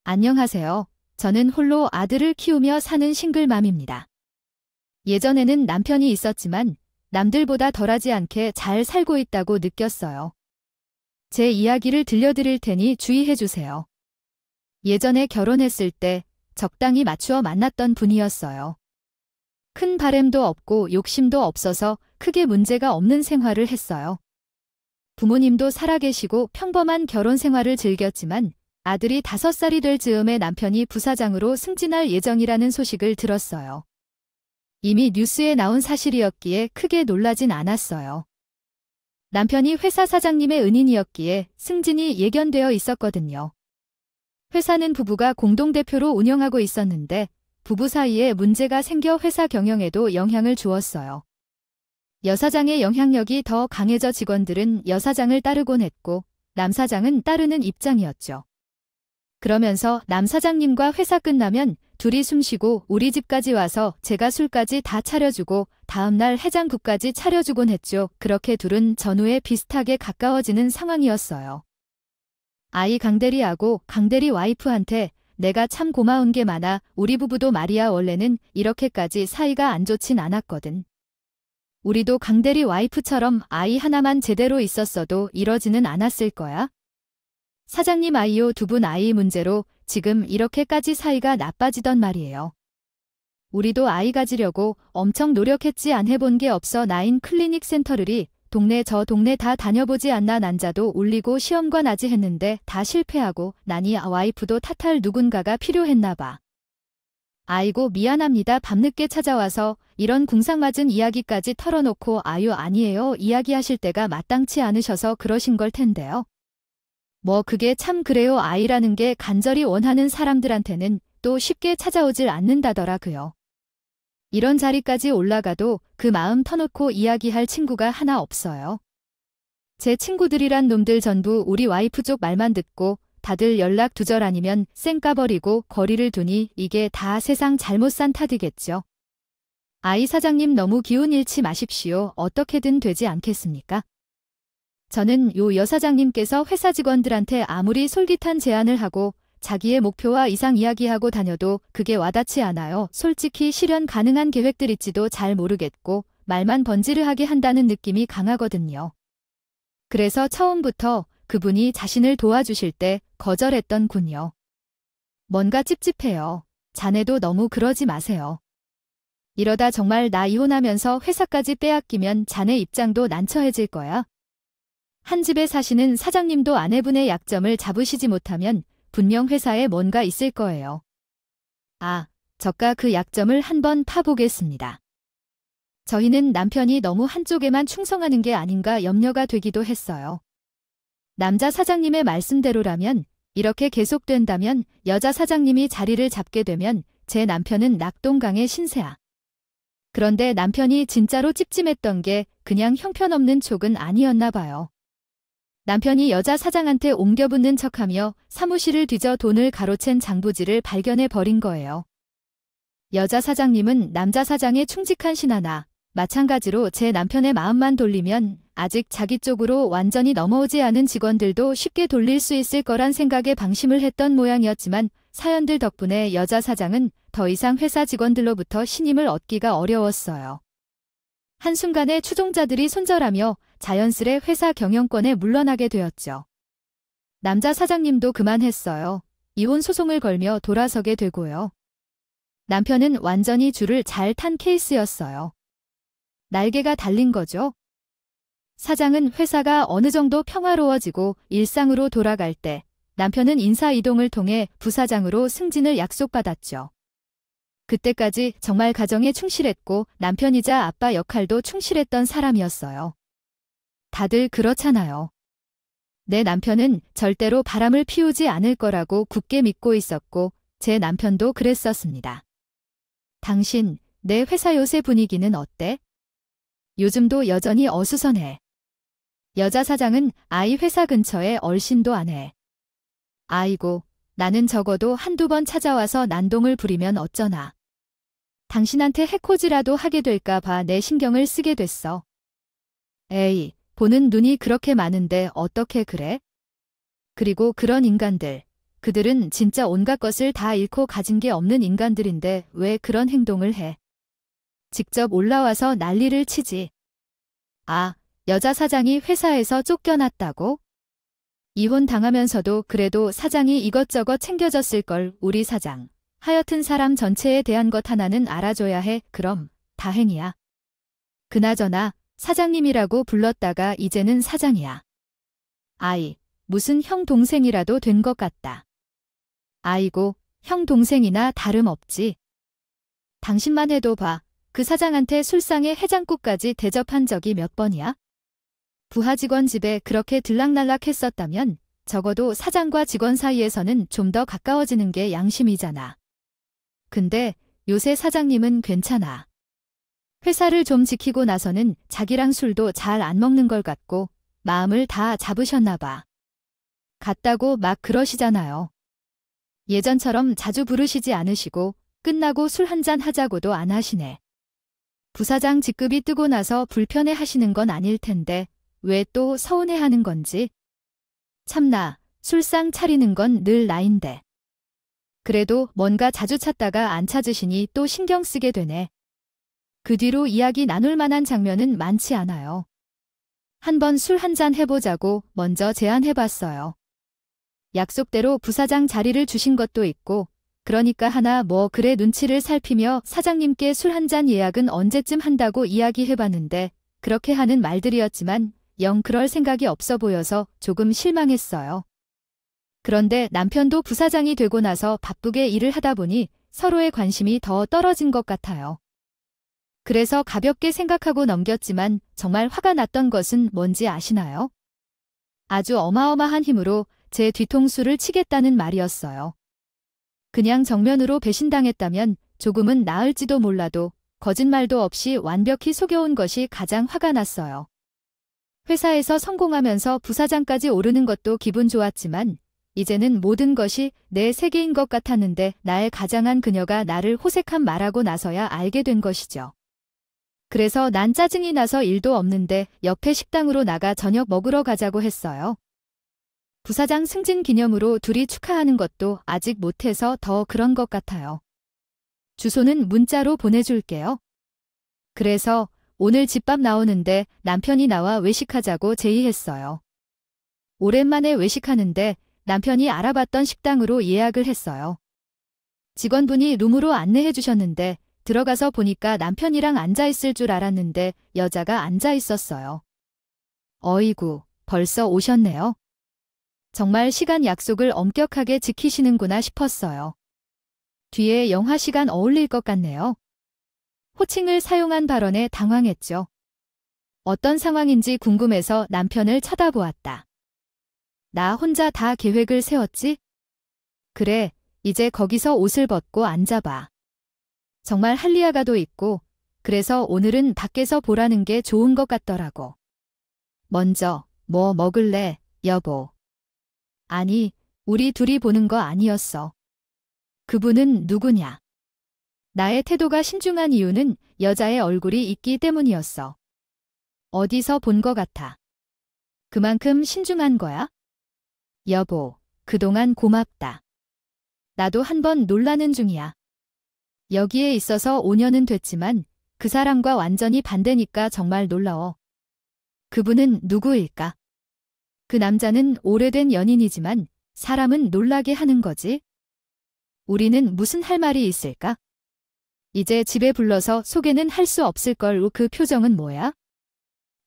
안녕하세요. 저는 홀로 아들을 키우며 사는 싱글맘입니다. 예전에는 남편이 있었지만 남들보다 덜하지 않게 잘 살고 있다고 느꼈어요. 제 이야기를 들려드릴 테니 주의해 주세요. 예전에 결혼했을 때 적당히 맞추어 만났던 분이었어요. 큰 바램도 없고 욕심도 없어서 크게 문제가 없는 생활을 했어요. 부모님도 살아계시고 평범한 결혼 생활을 즐겼지만 아들이 5살이 될 즈음에 남편이 부사장으로 승진할 예정이라는 소식을 들었어요. 이미 뉴스에 나온 사실이었기에 크게 놀라진 않았어요. 남편이 회사 사장님의 은인이었기에 승진이 예견되어 있었거든요. 회사는 부부가 공동대표로 운영하고 있었는데 부부 사이에 문제가 생겨 회사 경영에도 영향을 주었어요. 여사장의 영향력이 더 강해져 직원들은 여사장을 따르곤 했고 남사장은 따르는 입장이었죠. 그러면서 남사장님과 회사 끝나면 둘이 숨쉬고 우리 집까지 와서 제가 술까지 다 차려주고 다음날 해장국까지 차려주곤 했죠. 그렇게 둘은 전후에 비슷하게 가까워지는 상황이었어요. 아이 강대리하고 강대리 와이프한테 내가 참 고마운 게 많아. 우리 부부도 말이야 원래는 이렇게까지 사이가 안 좋진 않았거든. 우리도 강대리 와이프처럼 아이 하나만 제대로 있었어도 이러지는 않았을 거야. 사장님 아이요 2분 아이 문제로 지금 이렇게까지 사이가 나빠지던 말이에요. 우리도 아이 가지려고 엄청 노력했지 안 해본 게 없어 나인 클리닉 센터를이 동네 저 동네 다 다녀보지 않나 난자도 울리고 시험과 나지 했는데 다 실패하고 나니 와이프도 탓할 누군가가 필요했나 봐. 아이고 미안합니다. 밤늦게 찾아와서 이런 궁상맞은 이야기까지 털어놓고 아유 아니에요. 이야기하실 때가 마땅치 않으셔서 그러신 걸 텐데요. 뭐 그게 참 그래요. 아이라는 게 간절히 원하는 사람들한테는 또 쉽게 찾아오질 않는다더라고요. 이런 자리까지 올라가도 그 마음 터놓고 이야기할 친구가 하나 없어요. 제 친구들이란 놈들 전부 우리 와이프 쪽 말만 듣고 다들 연락 두절 아니면 쌩 까버리고 거리를 두니 이게 다 세상 잘못 산 탓이겠죠. 아이 사장님 너무 기운 잃지 마십시오. 어떻게든 되지 않겠습니까? 저는 요 여사장님께서 회사 직원들한테 아무리 솔깃한 제안을 하고 자기의 목표와 이상 이야기하고 다녀도 그게 와닿지 않아요. 솔직히 실현 가능한 계획들일지도 잘 모르겠고 말만 번지르하게 한다는 느낌이 강하거든요. 그래서 처음부터 그분이 자신을 도와주실 때 거절했던군요. 뭔가 찝찝해요. 자네도 너무 그러지 마세요. 이러다 정말 나 이혼하면서 회사까지 빼앗기면 자네 입장도 난처해질 거야. 한 집에 사시는 사장님도 아내분의 약점을 잡으시지 못하면 분명 회사에 뭔가 있을 거예요. 아, 저가 그 약점을 한번 파보겠습니다. 저희는 남편이 너무 한쪽에만 충성하는 게 아닌가 염려가 되기도 했어요. 남자 사장님의 말씀대로라면 이렇게 계속된다면 여자 사장님이 자리를 잡게 되면 제 남편은 낙동강의 신세아. 그런데 남편이 진짜로 찝찜했던 게 그냥 형편없는 촉은 아니었나 봐요. 남편이 여자 사장한테 옮겨붙는 척하며 사무실을 뒤져 돈을 가로챈 장부지를 발견해 버린 거예요. 여자 사장님은 남자 사장의 충직한 신하나 마찬가지로 제 남편의 마음만 돌리면 아직 자기 쪽으로 완전히 넘어오지 않은 직원들도 쉽게 돌릴 수 있을 거란 생각에 방심을 했던 모양이었지만 사연들 덕분에 여자 사장은 더 이상 회사 직원들로부터 신임을 얻기가 어려웠어요. 한순간에 추종자들이 손절하며 자연스레 회사 경영권에 물러나게 되었죠. 남자 사장님도 그만했어요. 이혼 소송을 걸며 돌아서게 되고요. 남편은 완전히 줄을 잘 탄 케이스였어요. 날개가 달린 거죠. 사장은 회사가 어느 정도 평화로워지고 일상으로 돌아갈 때 남편은 인사 이동을 통해 부사장으로 승진을 약속받았죠. 그때까지 정말 가정에 충실했고 남편이자 아빠 역할도 충실했던 사람이었어요. 다들 그렇잖아요. 내 남편은 절대로 바람을 피우지 않을 거라고 굳게 믿고 있었고 제 남편도 그랬었습니다. 당신, 내 회사 요새 분위기는 어때? 요즘도 여전히 어수선해. 여자 사장은 아이 회사 근처에 얼씬도 안 해. 아이고, 나는 적어도 한두 번 찾아와서 난동을 부리면 어쩌나. 당신한테 해코지라도 하게 될까 봐 내 신경을 쓰게 됐어. 에이, 보는 눈이 그렇게 많은데 어떻게 그래? 그리고 그런 인간들, 그들은 진짜 온갖 것을 다 잃고 가진 게 없는 인간들인데 왜 그런 행동을 해? 직접 올라와서 난리를 치지. 아, 여자 사장이 회사에서 쫓겨났다고? 이혼 당하면서도 그래도 사장이 이것저것 챙겨줬을 걸 우리 사장. 하여튼 사람 전체에 대한 것 하나는 알아줘야 해. 그럼 다행이야. 그나저나 사장님이라고 불렀다가 이제는 사장이야. 아이, 무슨 형 동생이라도 된 것 같다. 아이고, 형 동생이나 다름없지. 당신만 해도 봐. 그 사장한테 술상에 해장국까지 대접한 적이 몇 번이야? 부하 직원 집에 그렇게 들락날락 했었다면 적어도 사장과 직원 사이에서는 좀 더 가까워지는 게 양심이잖아. 근데 요새 사장님은 괜찮아. 회사를 좀 지키고 나서는 자기랑 술도 잘 안 먹는 걸 같고 마음을 다 잡으셨나 봐. 같다고 막 그러시잖아요. 예전처럼 자주 부르시지 않으시고 끝나고 술 한잔 하자고도 안 하시네. 부사장 직급이 뜨고 나서 불편해 하시는 건 아닐 텐데 왜 또 서운해 하는 건지. 참나, 술상 차리는 건 늘 나인데. 그래도 뭔가 자주 찾다가 안 찾으시니 또 신경 쓰게 되네. 그 뒤로 이야기 나눌 만한 장면은 많지 않아요. 한번 술 한잔 해보자고 먼저 제안해봤어요. 약속대로 부사장 자리를 주신 것도 있고 그러니까 하나 뭐 그래 눈치를 살피며 사장님께 술 한잔 예약은 언제쯤 한다고 이야기해봤는데 그렇게 하는 말들이었지만 영 그럴 생각이 없어 보여서 조금 실망했어요. 그런데 남편도 부사장이 되고 나서 바쁘게 일을 하다 보니 서로의 관심이 더 떨어진 것 같아요. 그래서 가볍게 생각하고 넘겼지만 정말 화가 났던 것은 뭔지 아시나요? 아주 어마어마한 힘으로 제 뒤통수를 치겠다는 말이었어요. 그냥 정면으로 배신당했다면 조금은 나을지도 몰라도 거짓말도 없이 완벽히 속여온 것이 가장 화가 났어요. 회사에서 성공하면서 부사장까지 오르는 것도 기분 좋았지만 이제는 모든 것이 내 세계인 것 같았는데 나의 가장한 그녀가 나를 호색한 말하고 나서야 알게 된 것이죠. 그래서 난 짜증이 나서 일도 없는데 옆에 식당으로 나가 저녁 먹으러 가자고 했어요. 부사장 승진 기념으로 둘이 축하하는 것도 아직 못해서 더 그런 것 같아요. 주소는 문자로 보내줄게요. 그래서 오늘 집밥 나오는데 남편이 나와 외식하자고 제의했어요. 오랜만에 외식하는데 남편이 알아봤던 식당으로 예약을 했어요. 직원분이 룸으로 안내해 주셨는데 들어가서 보니까 남편이랑 앉아있을 줄 알았는데 여자가 앉아있었어요. 어이구, 벌써 오셨네요. 정말 시간 약속을 엄격하게 지키시는구나 싶었어요. 뒤에 영화 시간 어울릴 것 같네요. 호칭을 사용한 발언에 당황했죠. 어떤 상황인지 궁금해서 남편을 쳐다보았다. 나 혼자 다 계획을 세웠지? 그래, 이제 거기서 옷을 벗고 앉아봐. 정말 할리아가도 있고, 그래서 오늘은 밖에서 보라는 게 좋은 것 같더라고. 먼저, 뭐 먹을래, 여보? 아니, 우리 둘이 보는 거 아니었어. 그분은 누구냐? 나의 태도가 신중한 이유는 여자의 얼굴이 있기 때문이었어. 어디서 본 거 같아. 그만큼 신중한 거야? 여보, 그동안 고맙다. 나도 한번 놀라는 중이야. 여기에 있어서 5년은 됐지만 그 사람과 완전히 반대니까 정말 놀라워. 그분은 누구일까? 그 남자는 오래된 연인이지만 사람은 놀라게 하는 거지. 우리는 무슨 할 말이 있을까? 이제 집에 불러서 소개는 할 수 없을 걸. 그 표정은 뭐야?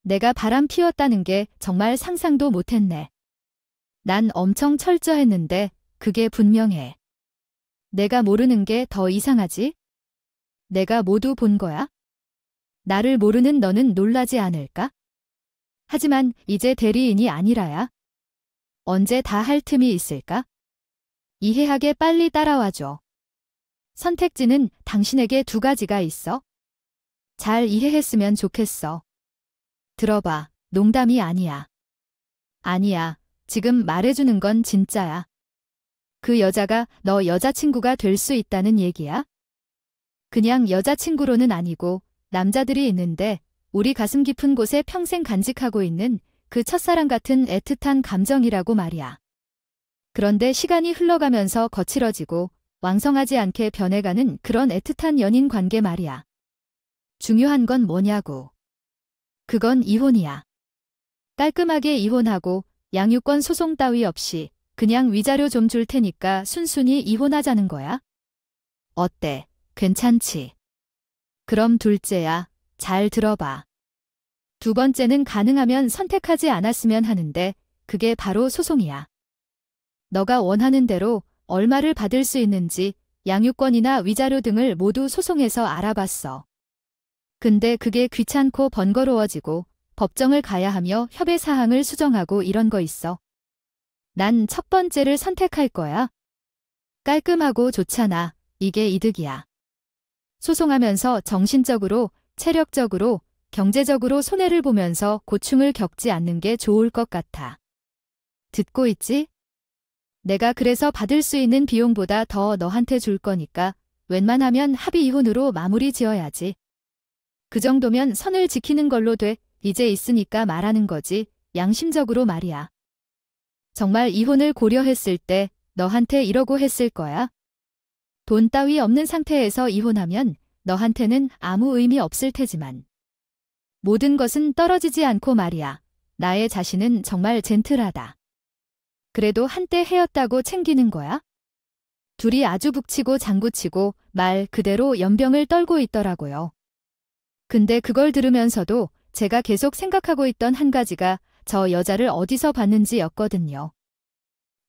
내가 바람 피웠다는 게 정말 상상도 못했네. 난 엄청 철저했는데 그게 분명해. 내가 모르는 게 더 이상하지? 내가 모두 본 거야? 나를 모르는 너는 놀라지 않을까? 하지만 이제 대리인이 아니라야. 언제 다 할 틈이 있을까? 이해하게 빨리 따라와줘. 선택지는 당신에게 2가지가 있어. 잘 이해했으면 좋겠어. 들어봐, 농담이 아니야. 아니야, 지금 말해주는 건 진짜야. 그 여자가 너 여자친구가 될 수 있다는 얘기야? 그냥 여자친구로는 아니고 남자들이 있는데 우리 가슴 깊은 곳에 평생 간직하고 있는 그 첫사랑 같은 애틋한 감정이라고 말이야. 그런데 시간이 흘러가면서 거칠어지고 왕성하지 않게 변해가는 그런 애틋한 연인 관계 말이야. 중요한 건 뭐냐고. 그건 이혼이야. 깔끔하게 이혼하고 양육권 소송 따위 없이 그냥 위자료 좀 줄 테니까 순순히 이혼하자는 거야? 어때? 괜찮지? 그럼 둘째야, 잘 들어봐. 두 번째는 가능하면 선택하지 않았으면 하는데 그게 바로 소송이야. 너가 원하는 대로 얼마를 받을 수 있는지 양육권이나 위자료 등을 모두 소송해서 알아봤어. 근데 그게 귀찮고 번거로워지고 법정을 가야 하며 협의 사항을 수정하고 이런 거 있어. 난 첫 번째를 선택할 거야. 깔끔하고 좋잖아. 이게 이득이야. 소송하면서 정신적으로, 체력적으로, 경제적으로 손해를 보면서 고충을 겪지 않는 게 좋을 것 같아. 듣고 있지? 내가 그래서 받을 수 있는 비용보다 더 너한테 줄 거니까 웬만하면 합의 이혼으로 마무리 지어야지. 그 정도면 선을 지키는 걸로 돼. 이제 있으니까 말하는 거지. 양심적으로 말이야. 정말 이혼을 고려했을 때 너한테 이러고 했을 거야? 돈 따위 없는 상태에서 이혼하면 너한테는 아무 의미 없을 테지만. 모든 것은 떨어지지 않고 말이야. 나의 자신은 정말 젠틀하다. 그래도 한때 헤었다고 챙기는 거야? 둘이 아주 북치고 장구치고 말 그대로 연병을 떨고 있더라고요. 근데 그걸 들으면서도 제가 계속 생각하고 있던 한 가지가 저 여자를 어디서 봤는지였거든요.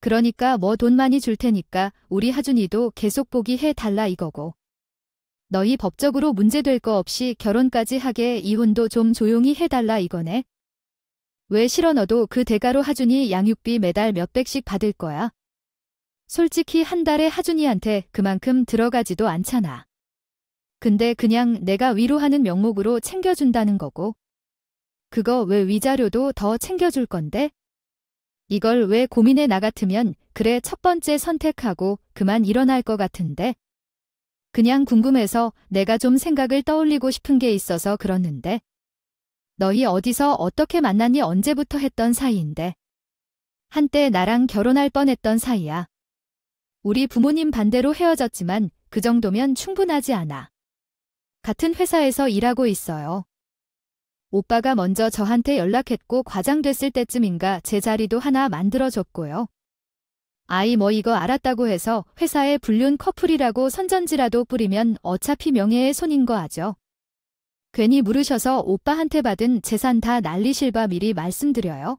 그러니까 뭐 돈 많이 줄 테니까 우리 하준이도 계속 보기 해달라 이거고. 너희 법적으로 문제될 거 없이 결혼까지 하게 이혼도 좀 조용히 해달라 이거네. 왜 싫어 너도 그 대가로 하준이 양육비 매달 몇백씩 받을 거야? 솔직히 한 달에 하준이한테 그만큼 들어가지도 않잖아. 근데 그냥 내가 위로하는 명목으로 챙겨준다는 거고. 그거 왜 위자료도 더 챙겨줄 건데? 이걸 왜 고민해 나 같으면 그래 첫 번째 선택하고 그만 일어날 것 같은데? 그냥 궁금해서 내가 좀 생각을 떠올리고 싶은 게 있어서 그러는데. 너희 어디서 어떻게 만났니 언제부터 했던 사이인데? 한때 나랑 결혼할 뻔했던 사이야. 우리 부모님 반대로 헤어졌지만 그 정도면 충분하지 않아. 같은 회사에서 일하고 있어요. 오빠가 먼저 저한테 연락했고 과장됐을 때쯤인가 제 자리도 하나 만들어줬고요. 아이 뭐 이거 알았다고 해서 회사에 불륜 커플이라고 선전지라도 뿌리면 어차피 명예의 손인 거 아죠. 괜히 물으셔서 오빠한테 받은 재산 다 날리실 바 미리 말씀드려요.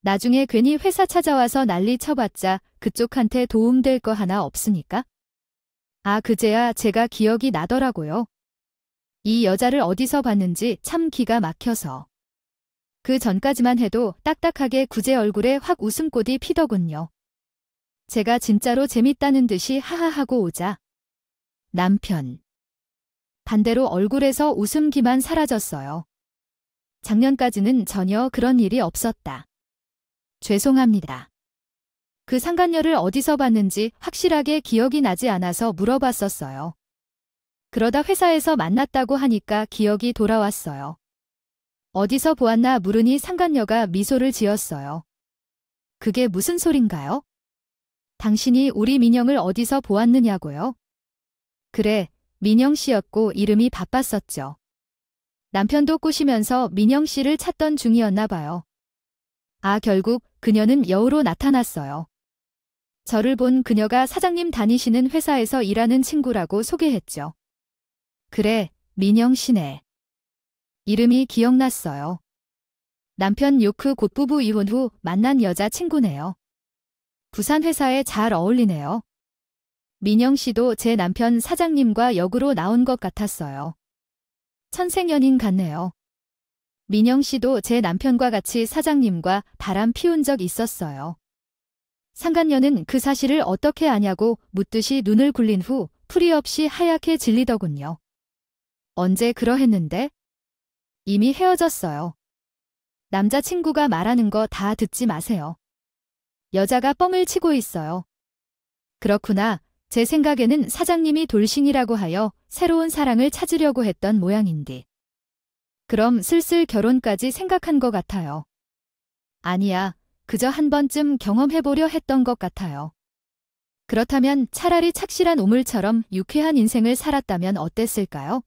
나중에 괜히 회사 찾아와서 난리 쳐봤자 그쪽한테 도움될 거 하나 없으니까. 아 그제야 제가 기억이 나더라고요. 이 여자를 어디서 봤는지 참 기가 막혀서. 그 전까지만 해도 딱딱하게 구제 얼굴에 확 웃음꽃이 피더군요. 제가 진짜로 재밌다는 듯이 하하하고 오자. 남편. 반대로 얼굴에서 웃음기만 사라졌어요. 작년까지는 전혀 그런 일이 없었다. 죄송합니다. 그 상간녀를 어디서 봤는지 확실하게 기억이 나지 않아서 물어봤었어요. 그러다 회사에서 만났다고 하니까 기억이 돌아왔어요. 어디서 보았나 물으니 상간녀가 미소를 지었어요. 그게 무슨 소린가요? 당신이 우리 민영을 어디서 보았느냐고요? 그래, 민영 씨였고 이름이 바빴었죠. 남편도 꼬시면서 민영 씨를 찾던 중이었나 봐요. 아 결국 그녀는 여우로 나타났어요. 저를 본 그녀가 사장님 다니시는 회사에서 일하는 친구라고 소개했죠. 그래, 민영 씨네. 이름이 기억났어요. 남편 요크 곧 부부 이혼 후 만난 여자 친구네요. 부산 회사에 잘 어울리네요. 민영 씨도 제 남편 사장님과 역으로 나온 것 같았어요. 천생연인 같네요. 민영 씨도 제 남편과 같이 사장님과 바람 피운 적 있었어요. 상간녀는 그 사실을 어떻게 아냐고 묻듯이 눈을 굴린 후 풀이 없이 하얗게 질리더군요. 언제 그러했는데? 이미 헤어졌어요. 남자친구가 말하는 거 다 듣지 마세요. 여자가 뻥을 치고 있어요. 그렇구나. 제 생각에는 사장님이 돌싱이라고 하여 새로운 사랑을 찾으려고 했던 모양인데. 그럼 슬슬 결혼까지 생각한 것 같아요. 아니야. 그저 한 번쯤 경험해보려 했던 것 같아요. 그렇다면 차라리 착실한 우물처럼 유쾌한 인생을 살았다면 어땠을까요?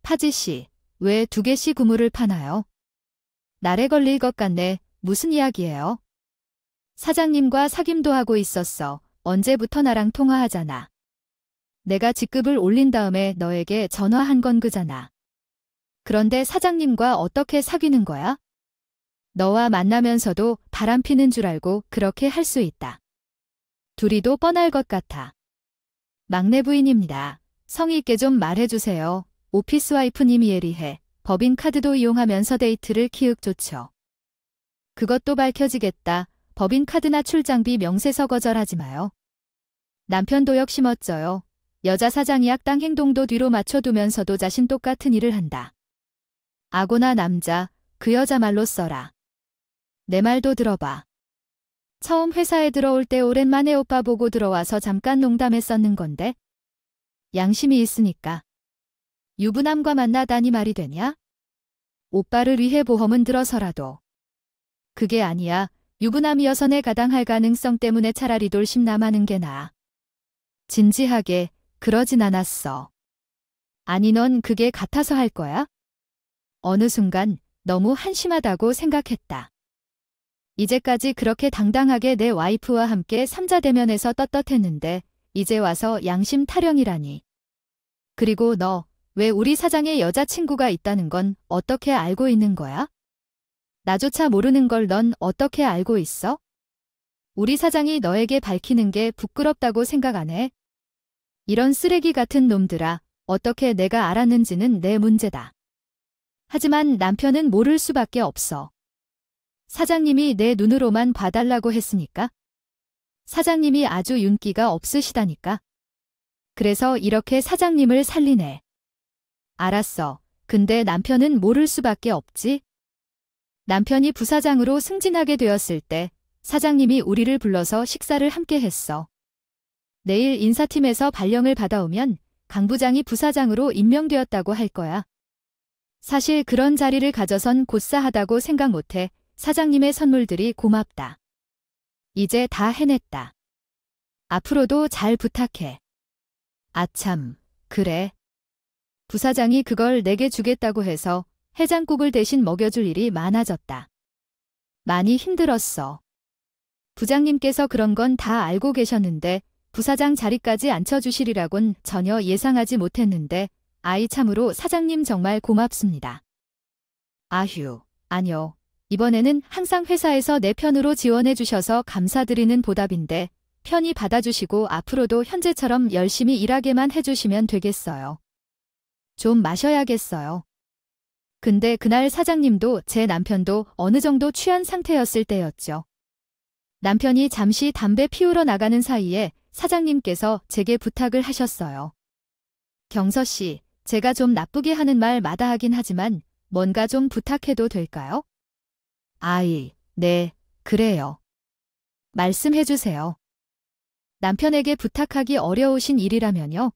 파지 씨, 왜 2개씩 우물을 파나요? 날에 걸릴 것 같네. 무슨 이야기예요? 사장님과 사귐도 하고 있었어. 언제부터 나랑 통화하잖아. 내가 직급을 올린 다음에 너에게 전화한 건 그잖아. 그런데 사장님과 어떻게 사귀는 거야? 너와 만나면서도 바람 피는 줄 알고 그렇게 할 수 있다. 둘이도 뻔할 것 같아. 막내 부인입니다. 성의 있게 좀 말해주세요. 오피스 와이프님이 예리해. 법인카드도 이용하면서 데이트를 키읔 좋죠. 그것도 밝혀지겠다. 법인카드나 출장비 명세서 거절하지 마요. 남편도 역시 멋져요. 여자 사장이 악당 행동도 뒤로 맞춰두면서도 자신 똑같은 일을 한다. 아고나 남자, 그 여자 말로 써라. 내 말도 들어봐. 처음 회사에 들어올 때 오랜만에 오빠 보고 들어와서 잠깐 농담했었는 건데. 양심이 있으니까. 유부남과 만나다니 말이 되냐? 오빠를 위해 보험은 들어서라도. 그게 아니야. 유부남이어서 내 가당할 가능성 때문에 차라리 돌심 남하는 게 나아. 진지하게, 그러진 않았어. 아니 넌 그게 같아서 할 거야? 어느 순간 너무 한심하다고 생각했다. 이제까지 그렇게 당당하게 내 와이프와 함께 삼자대면에서 떳떳했는데 이제 와서 양심 타령이라니. 그리고 너, 왜 우리 사장의 여자친구가 있다는 건 어떻게 알고 있는 거야? 나조차 모르는 걸 넌 어떻게 알고 있어? 우리 사장이 너에게 밝히는 게 부끄럽다고 생각 안 해? 이런 쓰레기 같은 놈들아, 어떻게 내가 알았는지는 내 문제다. 하지만 남편은 모를 수밖에 없어. 사장님이 내 눈으로만 봐달라고 했으니까. 사장님이 아주 윤기가 없으시다니까. 그래서 이렇게 사장님을 살리네. 알았어. 근데 남편은 모를 수밖에 없지. 남편이 부사장으로 승진하게 되었을 때 사장님이 우리를 불러서 식사를 함께 했어. 내일 인사팀에서 발령을 받아오면 강 부장이 부사장으로 임명되었다고 할 거야. 사실 그런 자리를 가져선 고싸하다고 생각 못해. 사장님의 선물들이 고맙다. 이제 다 해냈다. 앞으로도 잘 부탁해. 아참, 그래. 부사장이 그걸 내게 주겠다고 해서 해장국을 대신 먹여줄 일이 많아졌다. 많이 힘들었어. 부장님께서 그런 건 다 알고 계셨는데 부사장 자리까지 앉혀주시리라곤 전혀 예상하지 못했는데 아이 참으로 사장님 정말 고맙습니다. 아휴, 아뇨. 이번에는 항상 회사에서 내 편으로 지원해 주셔서 감사드리는 보답인데 편히 받아주시고 앞으로도 현재처럼 열심히 일하게만 해주시면 되겠어요. 좀 마셔야겠어요. 근데 그날 사장님도 제 남편도 어느 정도 취한 상태였을 때였죠. 남편이 잠시 담배 피우러 나가는 사이에 사장님께서 제게 부탁을 하셨어요. 경서 씨, 제가 좀 나쁘게 하는 말 마다하긴 하지만 뭔가 좀 부탁해도 될까요? 아이, 네, 그래요. 말씀해 주세요. 남편에게 부탁하기 어려우신 일이라면요.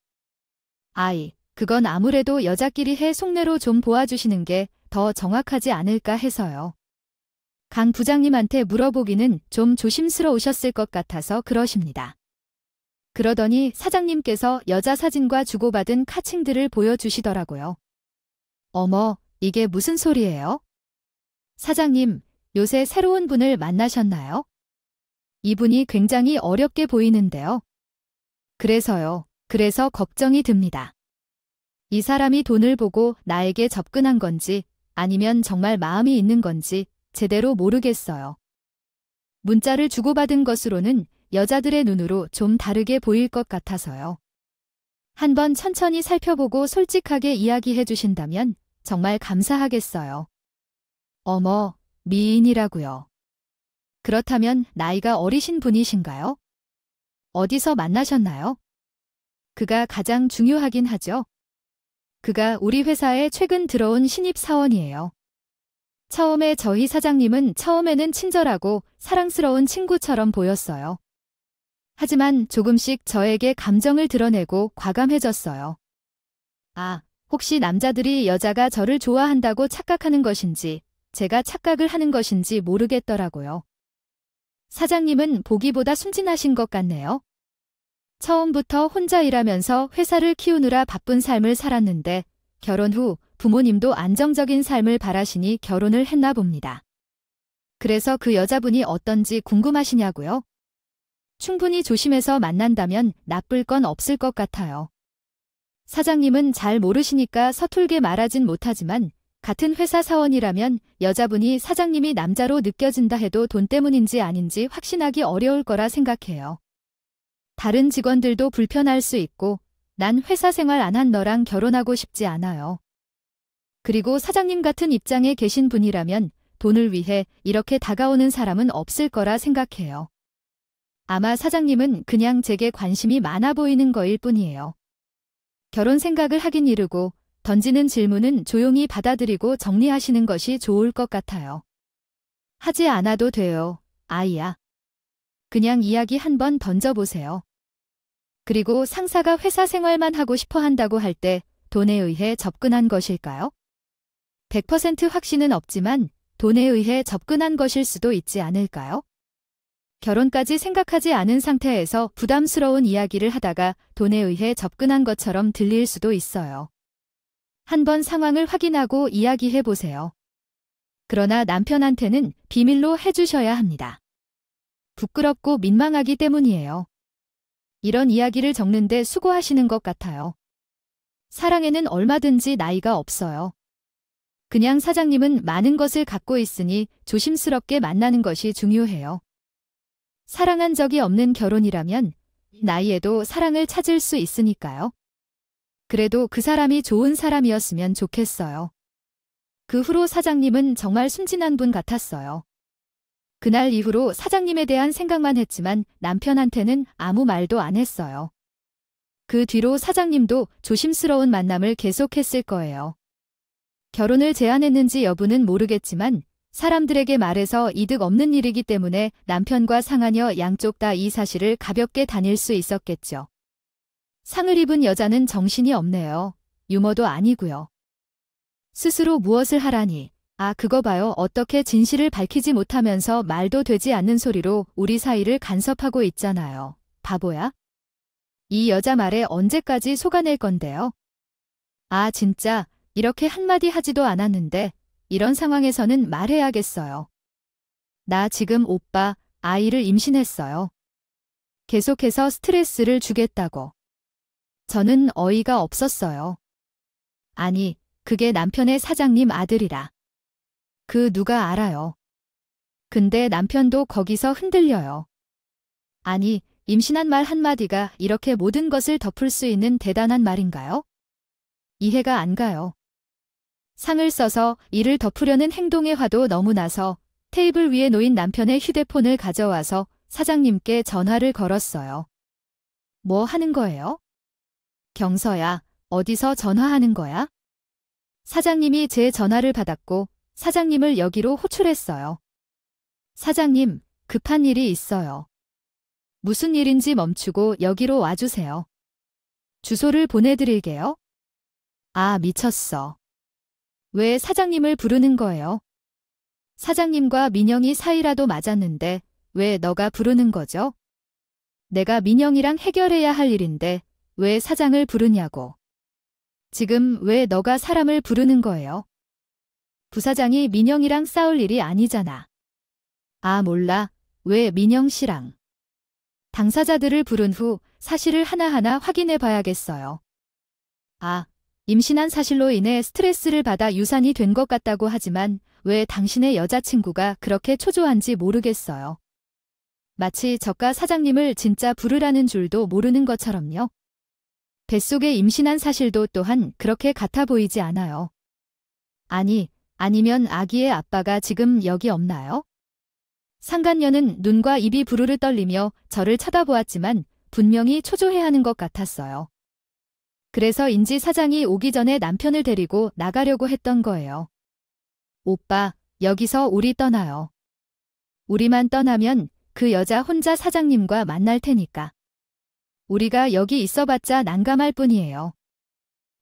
아이, 그건 아무래도 여자끼리 해 속내로 좀 보아주시는 게 더 정확하지 않을까 해서요. 강 부장님한테 물어보기는 좀 조심스러우셨을 것 같아서 그러십니다. 그러더니 사장님께서 여자 사진과 주고받은 카칭들을 보여주시더라고요. 어머, 이게 무슨 소리예요? 사장님, 요새 새로운 분을 만나셨나요? 이분이 굉장히 어렵게 보이는데요. 그래서요. 그래서 걱정이 듭니다. 이 사람이 돈을 보고 나에게 접근한 건지 아니면 정말 마음이 있는 건지 제대로 모르겠어요. 문자를 주고받은 것으로는 여자들의 눈으로 좀 다르게 보일 것 같아서요. 한번 천천히 살펴보고 솔직하게 이야기해 주신다면 정말 감사하겠어요. 어머, 미인이라고요. 그렇다면 나이가 어리신 분이신가요? 어디서 만나셨나요? 그가 가장 중요하긴 하죠. 그가 우리 회사에 최근 들어온 신입 사원이에요. 처음에 저희 사장님은 처음에는 친절하고 사랑스러운 친구처럼 보였어요. 하지만 조금씩 저에게 감정을 드러내고 과감해졌어요. 아, 혹시 남자들이 여자가 저를 좋아한다고 착각하는 것인지 제가 착각을 하는 것인지 모르겠더라고요. 사장님은 보기보다 순진하신 것 같네요. 처음부터 혼자 일하면서 회사를 키우느라 바쁜 삶을 살았는데 결혼 후 부모님도 안정적인 삶을 바라시니 결혼을 했나 봅니다. 그래서 그 여자분이 어떤지 궁금하시냐고요? 충분히 조심해서 만난다면 나쁠 건 없을 것 같아요. 사장님은 잘 모르시니까 서툴게 말하진 못하지만 같은 회사 사원이라면 여자분이 사장님이 남자로 느껴진다 해도 돈 때문인지 아닌지 확신하기 어려울 거라 생각해요. 다른 직원들도 불편할 수 있고 난 회사 생활 안 한 너랑 결혼하고 싶지 않아요. 그리고 사장님 같은 입장에 계신 분이라면 돈을 위해 이렇게 다가오는 사람은 없을 거라 생각해요. 아마 사장님은 그냥 제게 관심이 많아 보이는 거일 뿐이에요. 결혼 생각을 하긴 이르고 던지는 질문은 조용히 받아들이고 정리하시는 것이 좋을 것 같아요. 하지 않아도 돼요, 아이야. 그냥 이야기 한번 던져보세요. 그리고 상사가 회사 생활만 하고 싶어 한다고 할 때 돈에 의해 접근한 것일까요? 100% 확신은 없지만 돈에 의해 접근한 것일 수도 있지 않을까요? 결혼까지 생각하지 않은 상태에서 부담스러운 이야기를 하다가 돈에 의해 접근한 것처럼 들릴 수도 있어요. 한번 상황을 확인하고 이야기해 보세요. 그러나 남편한테는 비밀로 해주셔야 합니다. 부끄럽고 민망하기 때문이에요. 이런 이야기를 적는데 수고하시는 것 같아요. 사랑에는 얼마든지 나이가 없어요. 그냥 사장님은 많은 것을 갖고 있으니 조심스럽게 만나는 것이 중요해요. 사랑한 적이 없는 결혼이라면 나이에도 사랑을 찾을 수 있으니까요. 그래도 그 사람이 좋은 사람이었으면 좋겠어요. 그 후로 사장님은 정말 순진한 분 같았어요. 그날 이후로 사장님에 대한 생각만 했지만 남편한테는 아무 말도 안 했어요. 그 뒤로 사장님도 조심스러운 만남을 계속했을 거예요. 결혼을 제안했는지 여부는 모르겠지만 사람들에게 말해서 이득 없는 일이기 때문에 남편과 상하녀 양쪽 다 이 사실을 가볍게 다닐 수 있었겠죠. 상을 입은 여자는 정신이 없네요. 유머도 아니고요. 스스로 무엇을 하라니. 아, 그거 봐요. 어떻게 진실을 밝히지 못하면서 말도 되지 않는 소리로 우리 사이를 간섭하고 있잖아요. 바보야? 이 여자 말에 언제까지 속아낼 건데요? 아, 진짜 이렇게 한마디 하지도 않았는데 이런 상황에서는 말해야겠어요. 나 지금 오빠, 아이를 임신했어요. 계속해서 스트레스를 주겠다고. 저는 어이가 없었어요. 아니, 그게 남편의 사장님 아들이라. 그 누가 알아요. 근데 남편도 거기서 흔들려요. 아니, 임신한 말 한마디가 이렇게 모든 것을 덮을 수 있는 대단한 말인가요? 이해가 안 가요. 상을 써서 이를 덮으려는 행동의 화도 너무 나서 테이블 위에 놓인 남편의 휴대폰을 가져와서 사장님께 전화를 걸었어요. 뭐 하는 거예요? 경서야, 어디서 전화하는 거야? 사장님이 제 전화를 받았고 사장님을 여기로 호출했어요. 사장님, 급한 일이 있어요. 무슨 일인지 멈추고 여기로 와주세요. 주소를 보내드릴게요. 아, 미쳤어. 왜 사장님을 부르는 거예요? 사장님과 민영이 사이라도 맞았는데 왜 너가 부르는 거죠? 내가 민영이랑 해결해야 할 일인데 왜 사장을 부르냐고. 지금 왜 너가 사람을 부르는 거예요? 부사장이 민영이랑 싸울 일이 아니잖아. 아, 몰라. 왜 민영 씨랑. 당사자들을 부른 후 사실을 하나하나 확인해 봐야겠어요. 아, 임신한 사실로 인해 스트레스를 받아 유산이 된 것 같다고 하지만 왜 당신의 여자친구가 그렇게 초조한지 모르겠어요. 마치 저가 사장님을 진짜 부르라는 줄도 모르는 것처럼요. 뱃속에 임신한 사실도 또한 그렇게 같아 보이지 않아요. 아니면 아기의 아빠가 지금 여기 없나요? 상간녀는 눈과 입이 부르르 떨리며 저를 쳐다보았지만 분명히 초조해하는 것 같았어요. 그래서인지 사장이 오기 전에 남편을 데리고 나가려고 했던 거예요. 오빠, 여기서 우리 떠나요. 우리만 떠나면 그 여자 혼자 사장님과 만날 테니까. 우리가 여기 있어봤자 난감할 뿐이에요.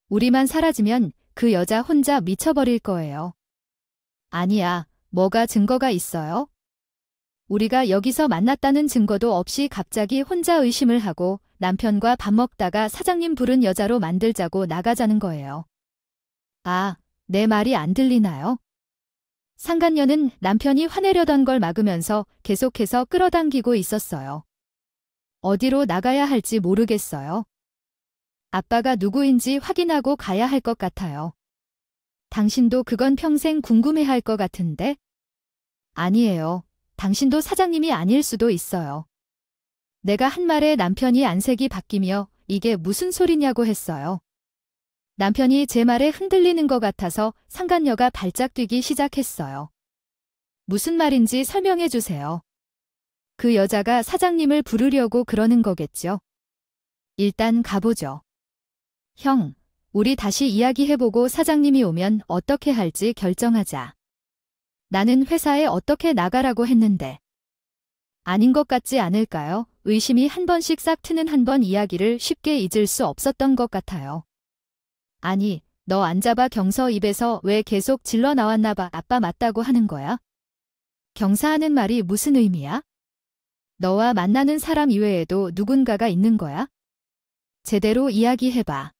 우리만 사라지면 그 여자 혼자 미쳐버릴 거예요. 아니야, 뭐가 증거가 있어요? 우리가 여기서 만났다는 증거도 없이 갑자기 혼자 의심을 하고 남편과 밥 먹다가 사장님 부른 여자로 만들자고 나가자는 거예요. 아, 내 말이 안 들리나요? 상간녀는 남편이 화내려던 걸 막으면서 계속해서 끌어당기고 있었어요. 어디로 나가야 할지 모르겠어요. 아빠가 누구인지 확인하고 가야 할 것 같아요. 당신도 그건 평생 궁금해할 것 같은데? 아니에요. 당신도 사장님이 아닐 수도 있어요. 내가 한 말에 남편이 안색이 바뀌며 이게 무슨 소리냐고 했어요. 남편이 제 말에 흔들리는 것 같아서 상간녀가 발작 뛰기 시작했어요. 무슨 말인지 설명해 주세요. 그 여자가 사장님을 부르려고 그러는 거겠죠. 일단 가보죠. 형, 우리 다시 이야기해보고 사장님이 오면 어떻게 할지 결정하자. 나는 회사에 어떻게 나가라고 했는데. 아닌 것 같지 않을까요? 의심이 한 번씩 싹 트는 한 번 이야기를 쉽게 잊을 수 없었던 것 같아요. 아니, 너 안 잡아 경서 입에서 왜 계속 질러 나왔나 봐. 아빠 맞다고 하는 거야? 경사하는 말이 무슨 의미야? 너와 만나는 사람 이외에도 누군가가 있는 거야? 제대로 이야기해봐.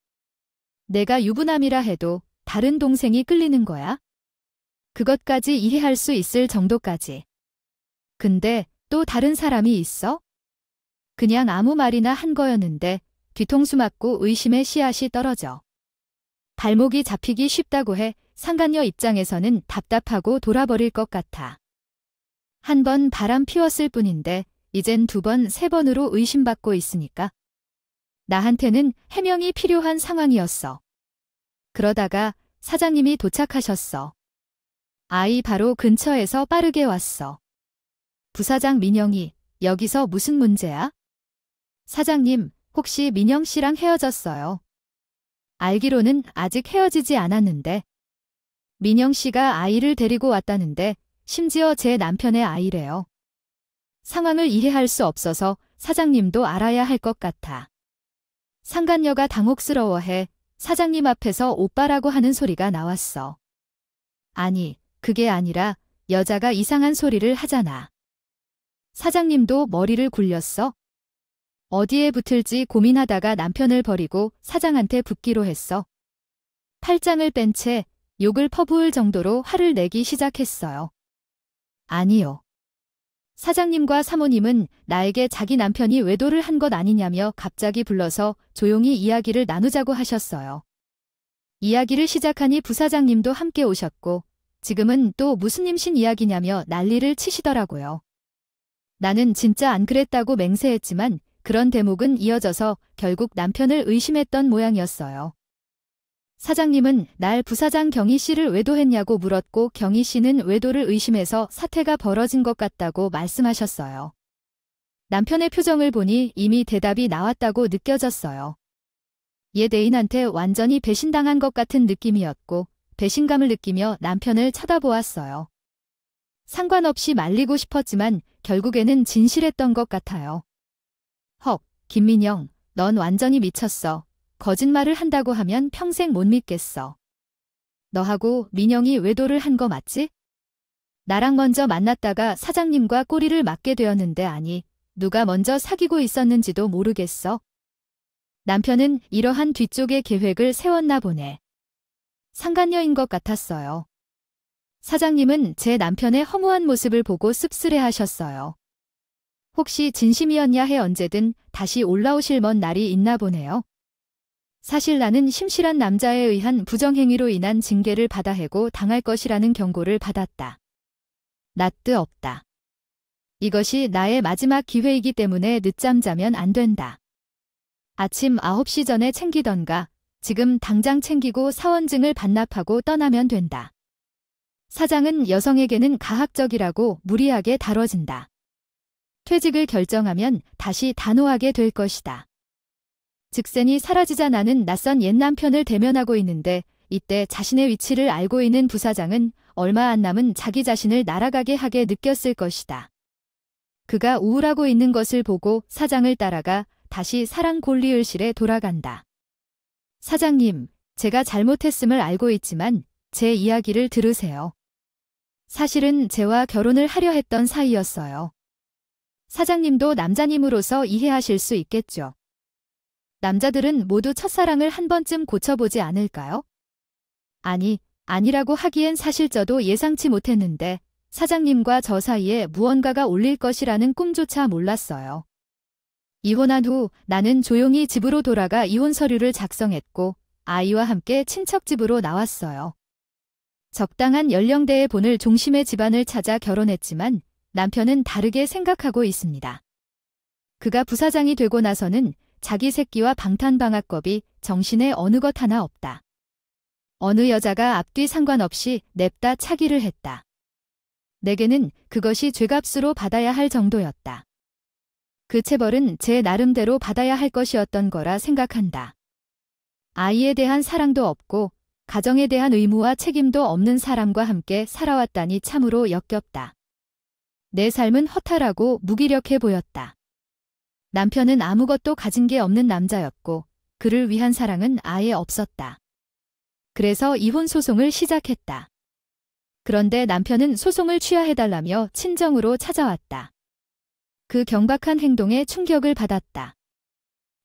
내가 유부남이라 해도 다른 동생이 끌리는 거야? 그것까지 이해할 수 있을 정도까지. 근데 또 다른 사람이 있어? 그냥 아무 말이나 한 거였는데 뒤통수 맞고 의심의 씨앗이 떨어져. 발목이 잡히기 쉽다고 해 상간녀 입장에서는 답답하고 돌아버릴 것 같아. 한 번 바람 피웠을 뿐인데 이젠 두 번, 세 번으로 의심받고 있으니까. 나한테는 해명이 필요한 상황이었어. 그러다가 사장님이 도착하셨어. 아이 바로 근처에서 빠르게 왔어. 부사장 민영이, 여기서 무슨 문제야? 사장님, 혹시 민영 씨랑 헤어졌어요? 알기로는 아직 헤어지지 않았는데. 민영 씨가 아이를 데리고 왔다는데 심지어 제 남편의 아이래요. 상황을 이해할 수 없어서 사장님도 알아야 할 것 같아. 상간녀가 당혹스러워해 사장님 앞에서 오빠라고 하는 소리가 나왔어. 아니, 그게 아니라 여자가 이상한 소리를 하잖아. 사장님도 머리를 굴렸어? 어디에 붙을지 고민하다가 남편을 버리고 사장한테 붙기로 했어. 팔짱을 뺀 채 욕을 퍼부을 정도로 화를 내기 시작했어요. 아니요. 사장님과 사모님은 나에게 자기 남편이 외도를 한 것 아니냐며 갑자기 불러서 조용히 이야기를 나누자고 하셨어요. 이야기를 시작하니 부사장님도 함께 오셨고 지금은 또 무슨 임신 이야기냐며 난리를 치시더라고요. 나는 진짜 안 그랬다고 맹세했지만 그런 대목은 이어져서 결국 남편을 의심했던 모양이었어요. 사장님은 날 부사장 경희 씨를 외도했냐고 물었고 경희 씨는 외도를 의심해서 사태가 벌어진 것 같다고 말씀하셨어요. 남편의 표정을 보니 이미 대답이 나왔다고 느껴졌어요. 옛 애인한테 완전히 배신당한 것 같은 느낌이었고 배신감을 느끼며 남편을 쳐다보았어요. 상관없이 말리고 싶었지만 결국에는 진실했던 것 같아요. 헉, 김민영, 넌 완전히 미쳤어. 거짓말을 한다고 하면 평생 못 믿겠어. 너하고 민영이 외도를 한 거 맞지? 나랑 먼저 만났다가 사장님과 꼬리를 맞게 되었는데 아니, 누가 먼저 사귀고 있었는지도 모르겠어. 남편은 이러한 뒤쪽의 계획을 세웠나 보네. 상간녀인 것 같았어요. 사장님은 제 남편의 허무한 모습을 보고 씁쓸해하셨어요. 혹시 진심이었냐 해 언제든 다시 올라오실 먼 날이 있나 보네요. 사실 나는 심실한 남자에 의한 부정행위로 인한 징계를 받아 해고 당할 것이라는 경고를 받았다. 낫드 없다. 이것이 나의 마지막 기회이기 때문에 늦잠 자면 안 된다. 아침 9시 전에 챙기던가 지금 당장 챙기고 사원증을 반납하고 떠나면 된다. 사장은 여성에게는 가학적이라고 무리하게 다뤄진다. 퇴직을 결정하면 다시 단호하게 될 것이다. 즉센이 사라지자 나는 낯선 옛 남편을 대면하고 있는데 이때 자신의 위치를 알고 있는 부사장은 얼마 안 남은 자기 자신을 날아가게 하게 느꼈을 것이다. 그가 우울하고 있는 것을 보고 사장을 따라가 다시 사랑 골리을실에 돌아간다. 사장님, 제가 잘못했음을 알고 있지만 제 이야기를 들으세요. 사실은 제와 결혼을 하려 했던 사이였어요. 사장님도 남자님으로서 이해하실 수 있겠죠. 남자들은 모두 첫사랑을 한 번쯤 고쳐보지 않을까요? 아니라고 하기엔 사실 저도 예상치 못했는데 사장님과 저 사이에 무언가가 올릴 것이라는 꿈조차 몰랐어요. 이혼한 후 나는 조용히 집으로 돌아가 이혼 서류를 작성했고 아이와 함께 친척 집으로 나왔어요. 적당한 연령대의 본을 중심의 집안을 찾아 결혼했지만 남편은 다르게 생각하고 있습니다. 그가 부사장이 되고 나서는 자기 새끼와 방탄방학겁이 정신에 어느 것 하나 없다. 어느 여자가 앞뒤 상관없이 냅다 차기를 했다. 내게는 그것이 죄값으로 받아야 할 정도였다. 그 체벌은 제 나름대로 받아야 할 것이었던 거라 생각한다. 아이에 대한 사랑도 없고 가정에 대한 의무와 책임도 없는 사람과 함께 살아왔다니 참으로 역겹다. 내 삶은 허탈하고 무기력해 보였다. 남편은 아무것도 가진 게 없는 남자였고 그를 위한 사랑은 아예 없었다. 그래서 이혼 소송을 시작했다. 그런데 남편은 소송을 취하해달라며 친정으로 찾아왔다. 그 경박한 행동에 충격을 받았다.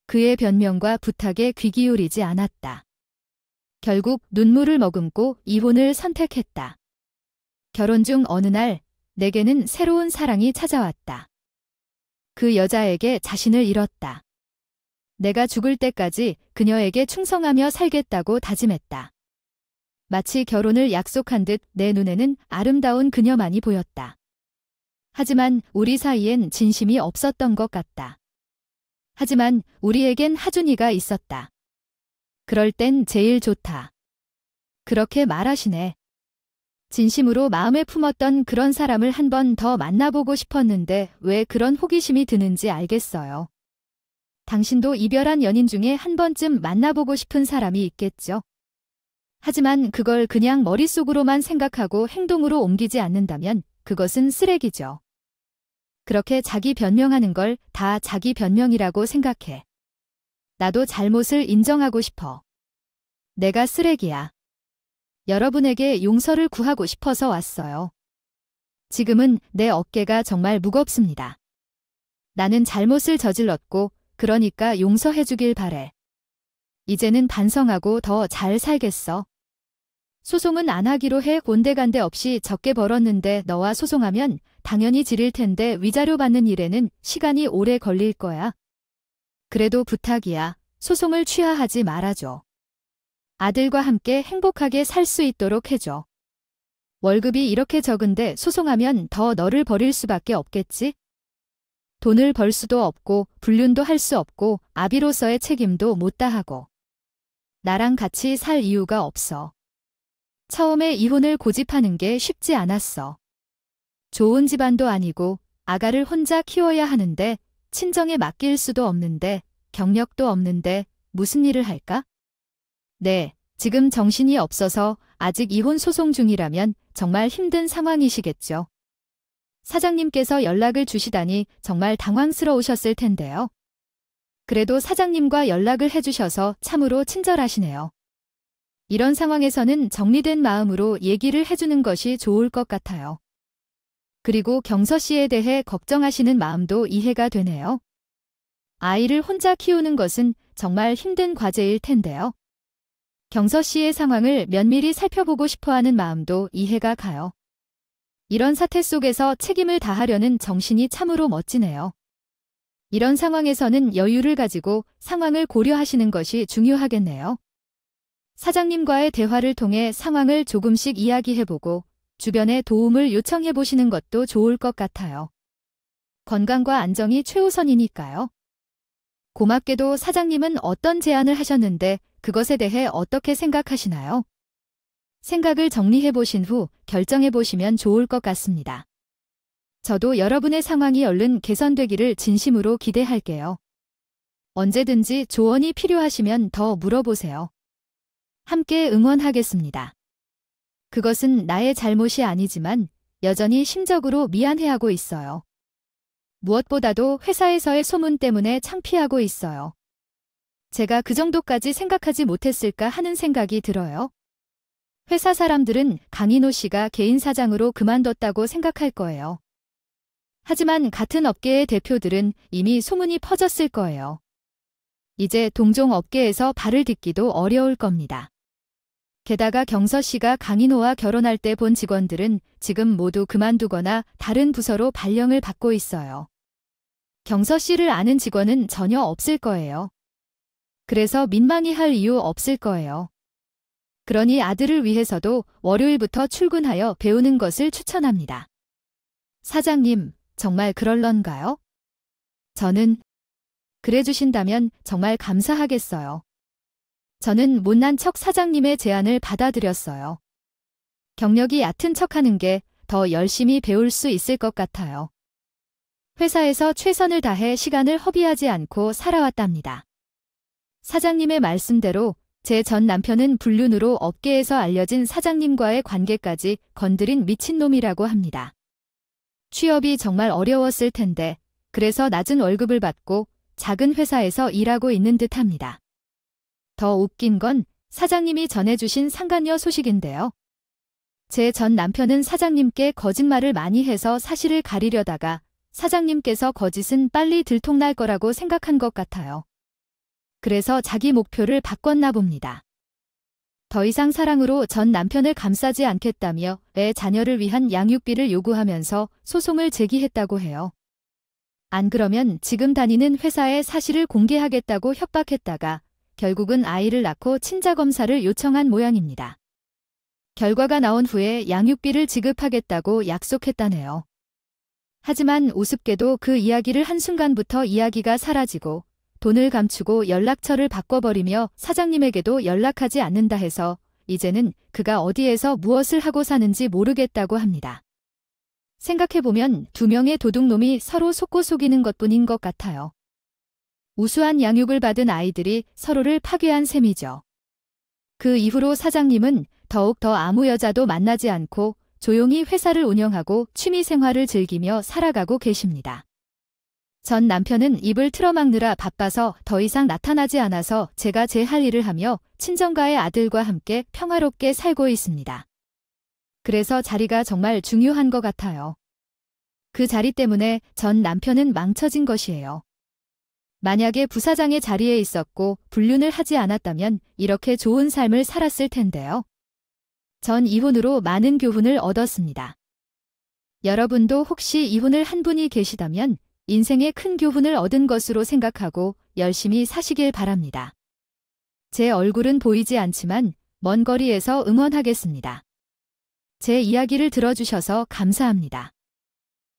그의 변명과 부탁에 귀 기울이지 않았다. 결국 눈물을 머금고 이혼을 선택했다. 결혼 중 어느 날 내게는 새로운 사랑이 찾아왔다. 그 여자에게 자신을 잃었다. 내가 죽을 때까지 그녀에게 충성하며 살겠다고 다짐했다. 마치 결혼을 약속한 듯 내 눈에는 아름다운 그녀만이 보였다. 하지만 우리 사이엔 진심이 없었던 것 같다. 하지만 우리에겐 하준이가 있었다. 그럴 땐 제일 좋다. 그렇게 말하시네. 진심으로 마음에 품었던 그런 사람을 한 번 더 만나보고 싶었는데 왜 그런 호기심이 드는지 알겠어요. 당신도 이별한 연인 중에 한 번쯤 만나보고 싶은 사람이 있겠죠. 하지만 그걸 그냥 머릿속으로만 생각하고 행동으로 옮기지 않는다면 그것은 쓰레기죠. 그렇게 자기 변명하는 걸 다 자기 변명이라고 생각해. 나도 잘못을 인정하고 싶어. 내가 쓰레기야. 여러분에게 용서를 구하고 싶어서 왔어요. 지금은 내 어깨가 정말 무겁습니다. 나는 잘못을 저질렀고 그러니까 용서해 주길 바래. 이제는 반성하고 더 잘 살겠어. 소송은 안 하기로 해 온데간데 없이 적게 벌었는데 너와 소송하면 당연히 지릴 텐데 위자료 받는 일에는 시간이 오래 걸릴 거야. 그래도 부탁이야. 소송을 취하하지 말아줘. 아들과 함께 행복하게 살 수 있도록 해줘. 월급이 이렇게 적은데 소송하면 더 너를 버릴 수밖에 없겠지? 돈을 벌 수도 없고 불륜도 할 수 없고 아비로서의 책임도 못 다하고. 나랑 같이 살 이유가 없어. 처음에 이혼을 고집하는 게 쉽지 않았어. 좋은 집안도 아니고 아가를 혼자 키워야 하는데 친정에 맡길 수도 없는데 경력도 없는데 무슨 일을 할까? 네, 지금 정신이 없어서 아직 이혼 소송 중이라면 정말 힘든 상황이시겠죠. 사장님께서 연락을 주시다니 정말 당황스러우셨을 텐데요. 그래도 사장님과 연락을 해주셔서 참으로 친절하시네요. 이런 상황에서는 정리된 마음으로 얘기를 해주는 것이 좋을 것 같아요. 그리고 경서 씨에 대해 걱정하시는 마음도 이해가 되네요. 아이를 혼자 키우는 것은 정말 힘든 과제일 텐데요. 경서 씨의 상황을 면밀히 살펴보고 싶어하는 마음도 이해가 가요. 이런 사태 속에서 책임을 다하려는 정신이 참으로 멋지네요. 이런 상황에서는 여유를 가지고 상황을 고려하시는 것이 중요하겠네요. 사장님과의 대화를 통해 상황을 조금씩 이야기해보고 주변에 도움을 요청해보시는 것도 좋을 것 같아요. 건강과 안정이 최우선이니까요. 고맙게도 사장님은 어떤 제안을 하셨는데 그것에 대해 어떻게 생각하시나요? 생각을 정리해보신 후 결정해보시면 좋을 것 같습니다. 저도 여러분의 상황이 얼른 개선되기를 진심으로 기대할게요. 언제든지 조언이 필요하시면 더 물어보세요. 함께 응원하겠습니다. 그것은 나의 잘못이 아니지만 여전히 심적으로 미안해하고 있어요. 무엇보다도 회사에서의 소문 때문에 창피하고 있어요. 제가 그 정도까지 생각하지 못했을까 하는 생각이 들어요. 회사 사람들은 강인호 씨가 개인 사장으로 그만뒀다고 생각할 거예요. 하지만 같은 업계의 대표들은 이미 소문이 퍼졌을 거예요. 이제 동종 업계에서 발을 딛기도 어려울 겁니다. 게다가 경서 씨가 강인호와 결혼할 때 본 직원들은 지금 모두 그만두거나 다른 부서로 발령을 받고 있어요. 경서 씨를 아는 직원은 전혀 없을 거예요. 그래서 민망해 할 이유 없을 거예요. 그러니 아들을 위해서도 월요일부터 출근하여 배우는 것을 추천합니다. 사장님, 정말 그럴런가요? 저는 그래 주신다면 정말 감사하겠어요. 저는 못난 척 사장님의 제안을 받아들였어요. 경력이 얕은 척하는 게 더 열심히 배울 수 있을 것 같아요. 회사에서 최선을 다해 시간을 허비하지 않고 살아왔답니다. 사장님의 말씀대로 제 전 남편은 불륜으로 업계에서 알려진 사장님과의 관계까지 건드린 미친놈이라고 합니다. 취업이 정말 어려웠을 텐데 그래서 낮은 월급을 받고 작은 회사에서 일하고 있는 듯합니다. 더 웃긴 건 사장님이 전해주신 상간녀 소식인데요. 제 전 남편은 사장님께 거짓말을 많이 해서 사실을 가리려다가 사장님께서 거짓은 빨리 들통날 거라고 생각한 것 같아요. 그래서 자기 목표를 바꿨나 봅니다. 더 이상 사랑으로 전 남편을 감싸지 않겠다며 애 자녀를 위한 양육비를 요구하면서 소송을 제기했다고 해요. 안 그러면 지금 다니는 회사의 사실을 공개하겠다고 협박했다가 결국은 아이를 낳고 친자검사를 요청한 모양입니다. 결과가 나온 후에 양육비를 지급하겠다고 약속했다네요. 하지만 우습게도 그 이야기를 한순간부터 이야기가 사라지고 돈을 감추고 연락처를 바꿔버리며 사장님에게도 연락하지 않는다 해서 이제는 그가 어디에서 무엇을 하고 사는지 모르겠다고 합니다. 생각해보면 두 명의 도둑놈이 서로 속고 속이는 것뿐인 것 같아요. 우수한 양육을 받은 아이들이 서로를 파괴한 셈이죠. 그 이후로 사장님은 더욱 더 아무 여자도 만나지 않고 조용히 회사를 운영하고 취미 생활을 즐기며 살아가고 계십니다. 전 남편은 입을 틀어막느라 바빠서 더 이상 나타나지 않아서 제가 제 할 일을 하며 친정가의 아들과 함께 평화롭게 살고 있습니다. 그래서 자리가 정말 중요한 것 같아요. 그 자리 때문에 전 남편은 망쳐진 것이에요. 만약에 부사장의 자리에 있었고 불륜을 하지 않았다면 이렇게 좋은 삶을 살았을 텐데요. 전 이혼으로 많은 교훈을 얻었습니다. 여러분도 혹시 이혼을 한 분이 계시다면 인생의 큰 교훈을 얻은 것으로 생각하고 열심히 사시길 바랍니다. 제 얼굴은 보이지 않지만 먼 거리에서 응원하겠습니다. 제 이야기를 들어주셔서 감사합니다.